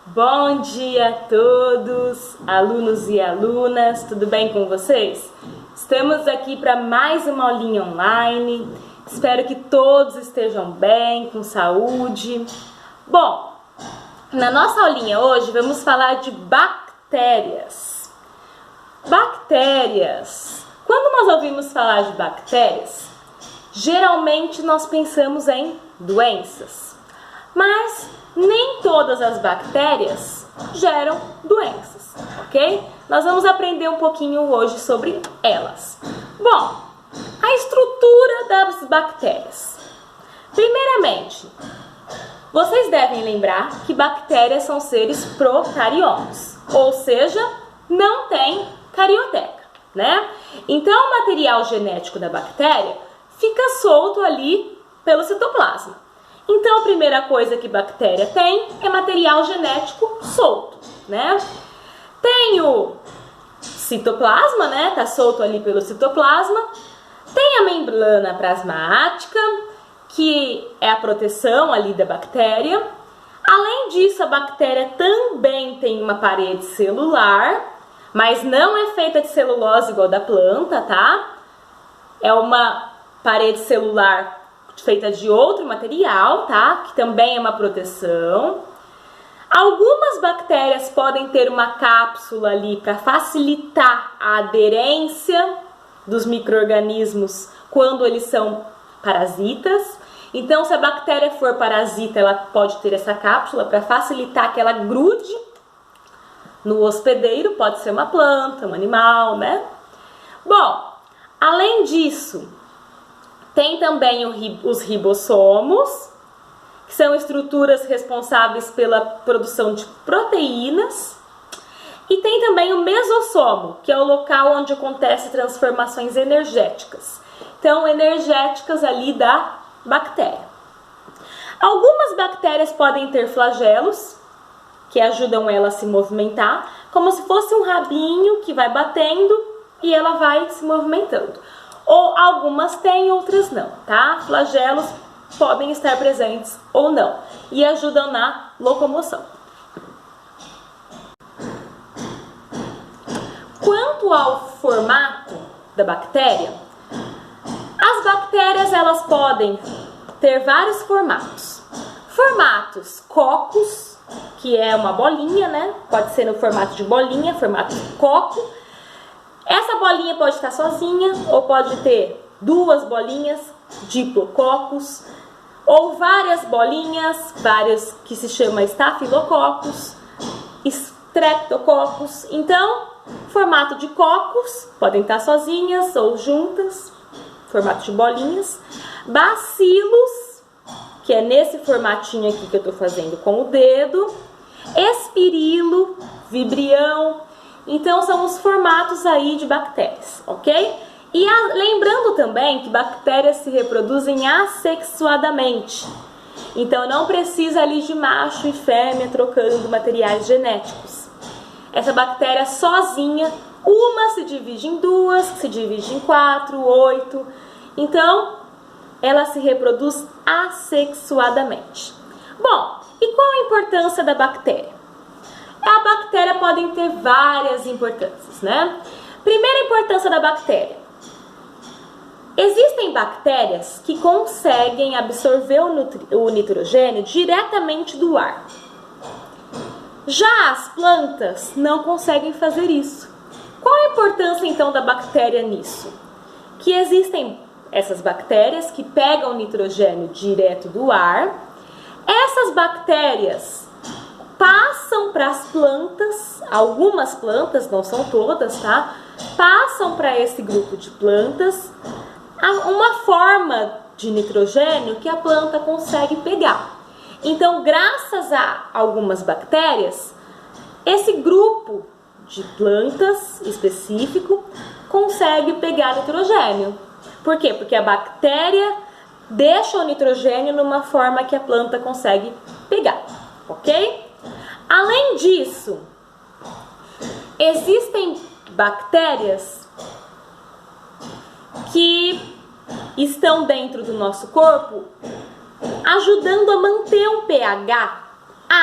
Bom dia a todos, alunos e alunas, tudo bem com vocês? Estamos aqui para mais uma aulinha online, espero que todos estejam bem, com saúde. Bom, na nossa aulinha hoje vamos falar de bactérias. Bactérias. Quando nós ouvimos falar de bactérias, geralmente nós pensamos em doenças, mas nem todas as bactérias geram doenças, ok? Nós vamos aprender um pouquinho hoje sobre elas. Bom, a estrutura das bactérias. Primeiramente, vocês devem lembrar que bactérias são seres procariontes, ou seja, não tem carioteca, né? Então, o material genético da bactéria fica solto ali pelo citoplasma. Então, a primeira coisa que bactéria tem é material genético solto, né? Tem o citoplasma, né? Tá solto ali pelo citoplasma. Tem a membrana plasmática, que é a proteção ali da bactéria. Além disso, a bactéria também tem uma parede celular, mas não é feita de celulose igual da planta, tá? É uma parede celular feita de outro material, tá? Que também é uma proteção. Algumas bactérias podem ter uma cápsula ali para facilitar a aderência dos micro-organismos quando eles são parasitas. Então, se a bactéria for parasita, ela pode ter essa cápsula para facilitar que ela grude no hospedeiro, pode ser uma planta, um animal, né? Bom, além disso, tem também os ribossomos, que são estruturas responsáveis pela produção de proteínas. E tem também o mesossomo, que é o local onde acontecem transformações energéticas. Então, energéticas ali da bactéria. Algumas bactérias podem ter flagelos, que ajudam ela a se movimentar, como se fosse um rabinho que vai batendo e ela vai se movimentando. Ou algumas têm, outras não, tá? Flagelos podem estar presentes ou não e ajudam na locomoção. Quanto ao formato da bactéria, as bactérias elas podem ter vários formatos. Formatos cocos, que é uma bolinha, né? Pode ser no formato de bolinha, formato de coco. Essa bolinha pode estar sozinha ou pode ter duas bolinhas, diplococos, ou várias bolinhas, várias que se chama estafilococos, streptococos. Então, formato de cocos, podem estar sozinhas ou juntas, formato de bolinhas. Bacilos, que é nesse formatinho aqui que eu estou fazendo com o dedo. Espirilo, vibrião. Então, são os formatos aí de bactérias, ok? E lembrando também que bactérias se reproduzem assexuadamente. Então, não precisa ali de macho e fêmea trocando materiais genéticos. Essa bactéria sozinha, uma se divide em duas, se divide em 4, 8. Então, ela se reproduz assexuadamente. Bom, e qual a importância da bactéria? A bactéria pode ter várias importâncias, né? Primeira importância da bactéria. Existem bactérias que conseguem absorver o nitrogênio diretamente do ar. Já as plantas não conseguem fazer isso. Qual a importância então da bactéria nisso? Que existem essas bactérias que pegam o nitrogênio direto do ar. Essas bactérias passam para as plantas, algumas plantas, não são todas, tá? Passam para esse grupo de plantas uma forma de nitrogênio que a planta consegue pegar. Então, graças a algumas bactérias, esse grupo de plantas específico consegue pegar nitrogênio. Por quê? Porque a bactéria deixa o nitrogênio numa forma que a planta consegue pegar, ok? Além disso, existem bactérias que estão dentro do nosso corpo ajudando a manter um pH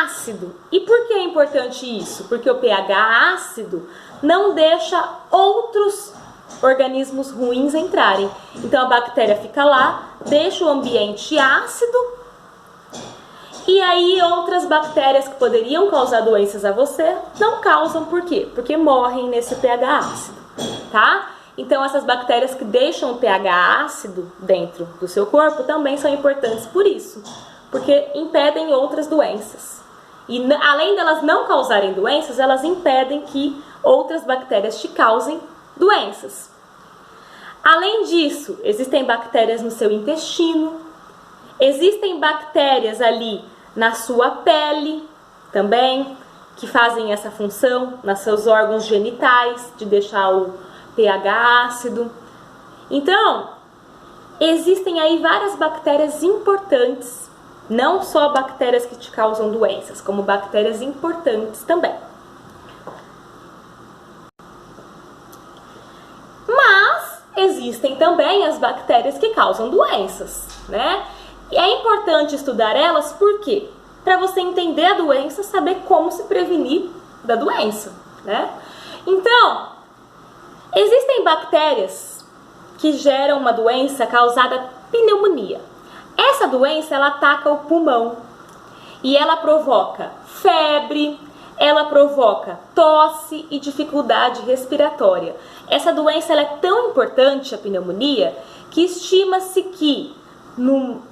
ácido. E por que é importante isso? Porque o pH ácido não deixa outros organismos ruins entrarem. Então a bactéria fica lá, deixa o ambiente ácido, e aí outras bactérias que poderiam causar doenças a você não causam. Por quê? Porque morrem nesse pH ácido, tá? Então essas bactérias que deixam o pH ácido dentro do seu corpo também são importantes por isso, porque impedem outras doenças. E além delas não causarem doenças, elas impedem que outras bactérias te causem doenças. Além disso, existem bactérias no seu intestino, existem bactérias ali na sua pele também, que fazem essa função, nos seus órgãos genitais, de deixar o pH ácido. Então, existem aí várias bactérias importantes, não só bactérias que te causam doenças, como bactérias importantes também. Mas existem também as bactérias que causam doenças, né? E é importante estudar elas, por quê? Para você entender a doença, saber como se prevenir da doença, né? Então, existem bactérias que geram uma doença causada pneumonia. Essa doença, ela ataca o pulmão e ela provoca febre, ela provoca tosse e dificuldade respiratória. Essa doença ela é tão importante, a pneumonia, que estima-se que no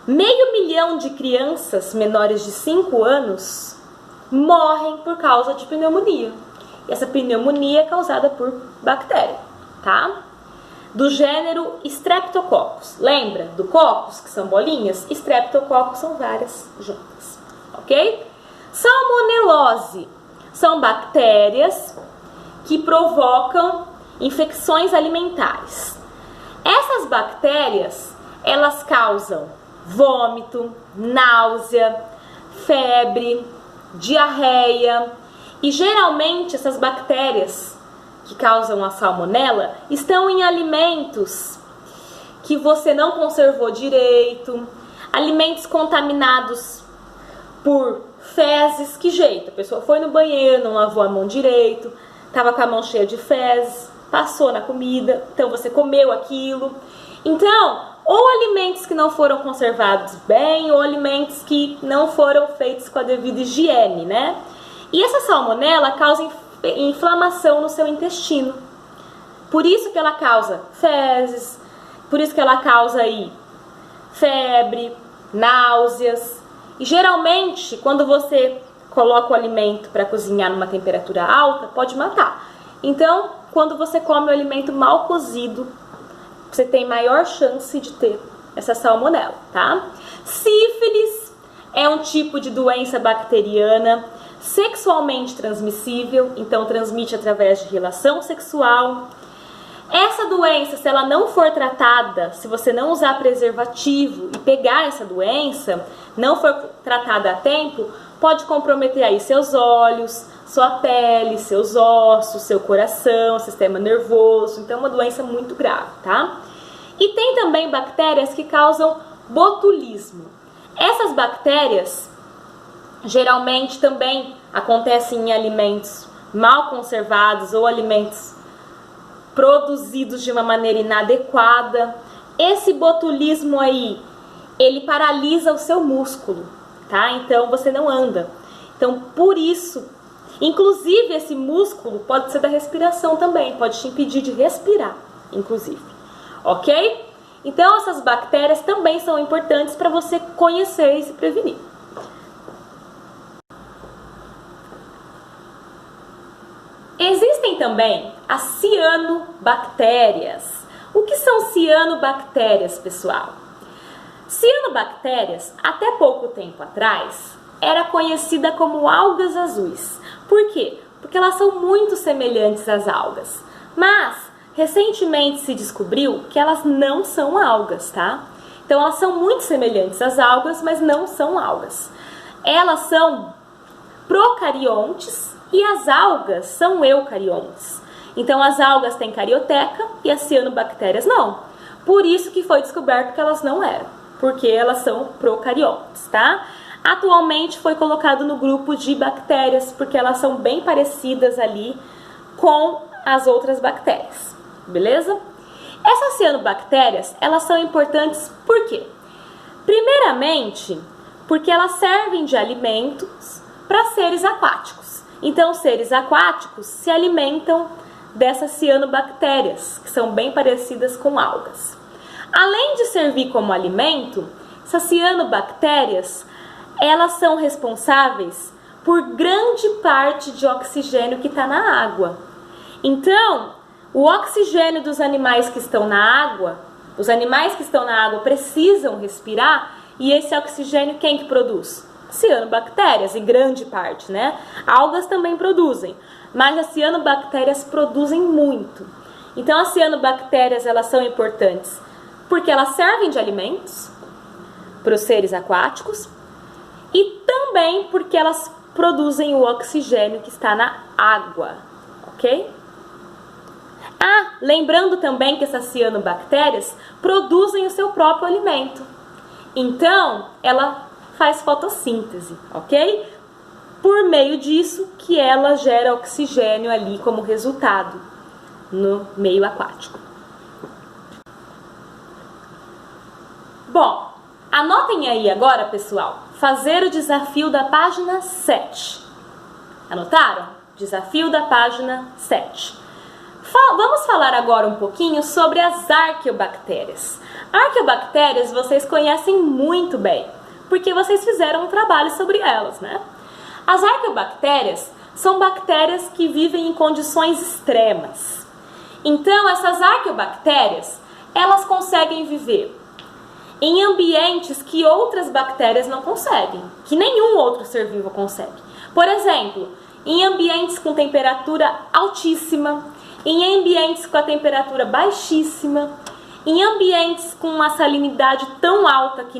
500 mil de crianças menores de 5 anos morrem por causa de pneumonia. E essa pneumonia é causada por bactéria, tá? Do gênero Streptococcus. Lembra do coccus, que são bolinhas? Streptococcus são várias juntas, ok? Salmonelose são bactérias que provocam infecções alimentares. Essas bactérias, elas causam vômito, náusea, febre, diarreia, e geralmente essas bactérias que causam a salmonela estão em alimentos que você não conservou direito, alimentos contaminados por fezes. Que jeito? A pessoa foi no banheiro, não lavou a mão direito, estava com a mão cheia de fezes, passou na comida, então você comeu aquilo. Então, ou alimentos que não foram conservados bem, ou alimentos que não foram feitos com a devida higiene, né? E essa salmonela causa inflamação no seu intestino. Por isso que ela causa fezes, por isso que ela causa aí febre, náuseas. E geralmente, quando você coloca o alimento para cozinhar numa temperatura alta, pode matar. Então, quando você come o alimento mal cozido, você tem maior chance de ter essa salmonela, tá? Sífilis é um tipo de doença bacteriana sexualmente transmissível, então transmite através de relação sexual. Essa doença, se ela não for tratada, se você não usar preservativo e pegar essa doença, não for tratada a tempo, pode comprometer aí seus olhos, sua pele, seus ossos, seu coração, sistema nervoso. Então é uma doença muito grave, tá? E tem também bactérias que causam botulismo. Essas bactérias geralmente também acontecem em alimentos mal conservados ou alimentos produzidos de uma maneira inadequada. Esse botulismo aí, ele paralisa o seu músculo, tá? Então você não anda. Então por isso, inclusive esse músculo pode ser da respiração também, pode te impedir de respirar, inclusive, ok? Então essas bactérias também são importantes para você conhecer e se prevenir. Existem também as cianobactérias. O que são cianobactérias, pessoal? Cianobactérias, até pouco tempo atrás, era conhecida como algas azuis. Por quê? Porque elas são muito semelhantes às algas. Mas, recentemente se descobriu que elas não são algas, tá? Então, elas são muito semelhantes às algas, mas não são algas. Elas são procariontes e as algas são eucariontes. Então as algas têm carioteca e as cianobactérias não. Por isso que foi descoberto que elas não eram, porque elas são procariontes, tá? atualmente foi colocado no grupo de bactérias, porque elas são bem parecidas ali com as outras bactérias, beleza? Essas cianobactérias, elas são importantes por quê? Primeiramente, porque elas servem de alimentos para seres aquáticos. Então, seres aquáticos se alimentam dessas cianobactérias, que são bem parecidas com algas. Além de servir como alimento, essas cianobactérias, elas são responsáveis por grande parte de oxigênio que está na água. Então, o oxigênio dos animais que estão na água, os animais que estão na água precisam respirar, e esse oxigênio quem que produz? Cianobactérias, em grande parte, né? Algas também produzem, mas as cianobactérias produzem muito. Então, as cianobactérias, elas são importantes porque elas servem de alimentos para os seres aquáticos e também porque elas produzem o oxigênio que está na água, ok? Lembrando também que essas cianobactérias produzem o seu próprio alimento. Então, ela faz fotossíntese, ok? Por meio disso que ela gera oxigênio ali como resultado no meio aquático. Bom, anotem aí agora, pessoal, fazer o desafio da página 7. Anotaram? Desafio da página 7. Vamos falar agora um pouquinho sobre as arqueobactérias. Arqueobactérias vocês conhecem muito bem, porque vocês fizeram um trabalho sobre elas, né? As arqueobactérias são bactérias que vivem em condições extremas. Então, essas arqueobactérias, elas conseguem viver em ambientes que outras bactérias não conseguem, que nenhum outro ser vivo consegue. Por exemplo, em ambientes com temperatura altíssima, em ambientes com a temperatura baixíssima, em ambientes com uma salinidade tão alta que